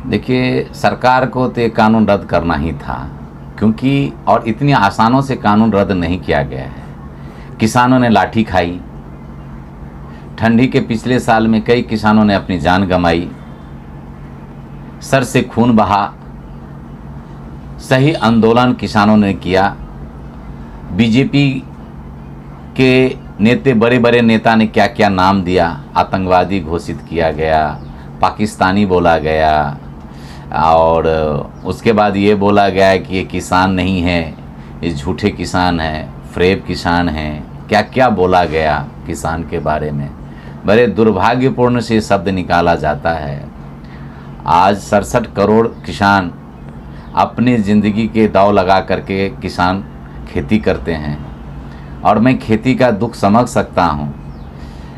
देखिए, सरकार को तो ये कानून रद्द करना ही था, क्योंकि और इतनी आसानों से कानून रद्द नहीं किया गया है। किसानों ने लाठी खाई, ठंडी के पिछले साल में कई किसानों ने अपनी जान गंवाई, सर से खून बहा, सही आंदोलन किसानों ने किया। बीजेपी के नेता, बड़े बड़े नेता ने क्या क्या नाम दिया, आतंकवादी घोषित किया गया, पाकिस्तानी बोला गया, और उसके बाद ये बोला गया कि ये किसान नहीं है, ये झूठे किसान हैं, फ्रेब किसान हैं, क्या क्या बोला गया किसान के बारे में। बड़े दुर्भाग्यपूर्ण से शब्द निकाला जाता है। आज 67 करोड़ किसान अपनी ज़िंदगी के दांव लगा करके किसान खेती करते हैं, और मैं खेती का दुख समझ सकता हूँ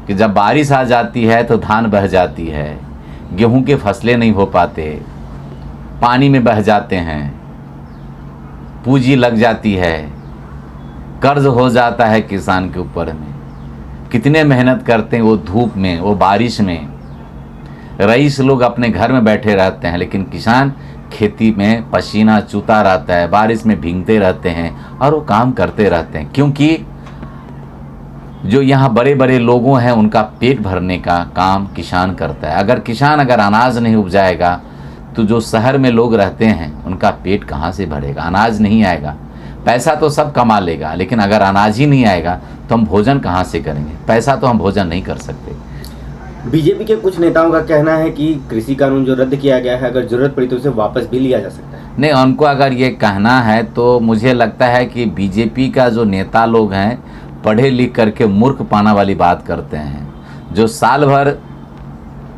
कि जब बारिश आ जाती है तो धान बह जाती है, गेहूं के फसलें नहीं हो पाते, पानी में बह जाते हैं, पूंजी लग जाती है, कर्ज हो जाता है किसान के ऊपर में। कितने मेहनत करते हैं वो धूप में, वो बारिश में। रईस लोग अपने घर में बैठे रहते हैं, लेकिन किसान खेती में पसीना चूता रहता है, बारिश में भीगते रहते हैं और वो काम करते रहते हैं, क्योंकि जो यहाँ बड़े बड़े लोगों हैं उनका पेट भरने का काम किसान करता है। अगर किसान अनाज नहीं उपजाएगा तो जो शहर में लोग रहते हैं उनका पेट कहाँ से भरेगा? अनाज नहीं आएगा। पैसा तो सब कमा लेगा, लेकिन अगर अनाज ही नहीं आएगा तो हम भोजन कहाँ से करेंगे? पैसा तो हम भोजन नहीं कर सकते। बीजेपी के कुछ नेताओं का कहना है कि कृषि कानून जो रद्द किया गया है, अगर जरूरत पड़ी तो उसे वापस भी लिया जा सकता है। नहीं, उनको अगर ये कहना है तो मुझे लगता है कि बीजेपी का जो नेता लोग हैं पढ़े लिख करके मूर्ख पाना वाली बात करते हैं। जो साल भर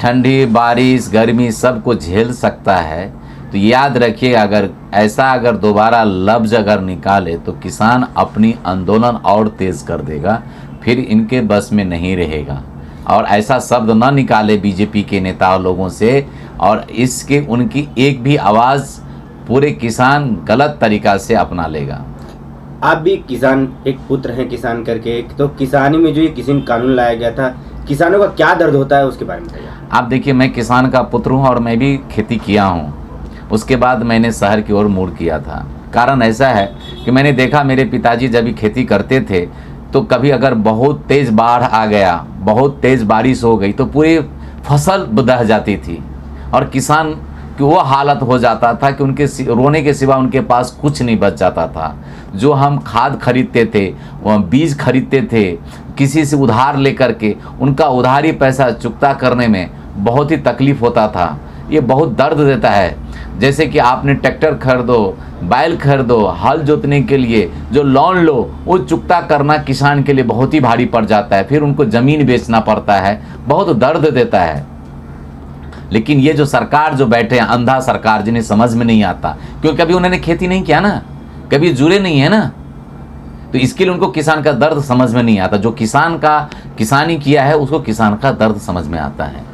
ठंडी, बारिश, गर्मी सब को झेल सकता है, तो याद रखिए अगर दोबारा लफ्ज़ अगर निकाले तो किसान अपनी आंदोलन और तेज़ कर देगा, फिर इनके बस में नहीं रहेगा। और ऐसा शब्द न निकाले बीजेपी के नेता लोगों से, और इसके उनकी एक भी आवाज़ पूरे किसान गलत तरीक़ा से अपना लेगा। आप भी किसान, एक पुत्र हैं किसान करके, तो किसानी में जो ये किसान कानून लाया गया था, किसानों का क्या दर्द होता है उसके बारे में बताइए। आप देखिए, मैं किसान का पुत्र हूँ और मैं भी खेती किया हूँ। उसके बाद मैंने शहर की ओर मूव किया था। कारण ऐसा है कि मैंने देखा मेरे पिताजी जब भी खेती करते थे तो कभी अगर बहुत तेज़ बाढ़ आ गया, बहुत तेज़ बारिश हो गई तो पूरी फसल बह जाती थी, और किसान कि वो हालत हो जाता था कि उनके रोने के सिवा उनके पास कुछ नहीं बच जाता था। जो हम खाद खरीदते थे, वो बीज खरीदते थे किसी से उधार लेकर के, उनका उधारी पैसा चुकता करने में बहुत ही तकलीफ़ होता था। ये बहुत दर्द देता है। जैसे कि आपने ट्रैक्टर खरीदो, बैल खरीदो, हल जोतने के लिए जो लोन लो, वो चुकता करना किसान के लिए बहुत ही भारी पड़ जाता है। फिर उनको ज़मीन बेचना पड़ता है, बहुत दर्द देता है। लेकिन ये जो सरकार जो बैठे हैं, अंधा सरकार, जिन्हें समझ में नहीं आता, क्योंकि कभी उन्होंने खेती नहीं किया ना, कभी जुड़े नहीं है ना, तो इसके लिए उनको किसान का दर्द समझ में नहीं आता। जो किसान का किसानी किया है उसको किसान का दर्द समझ में आता है।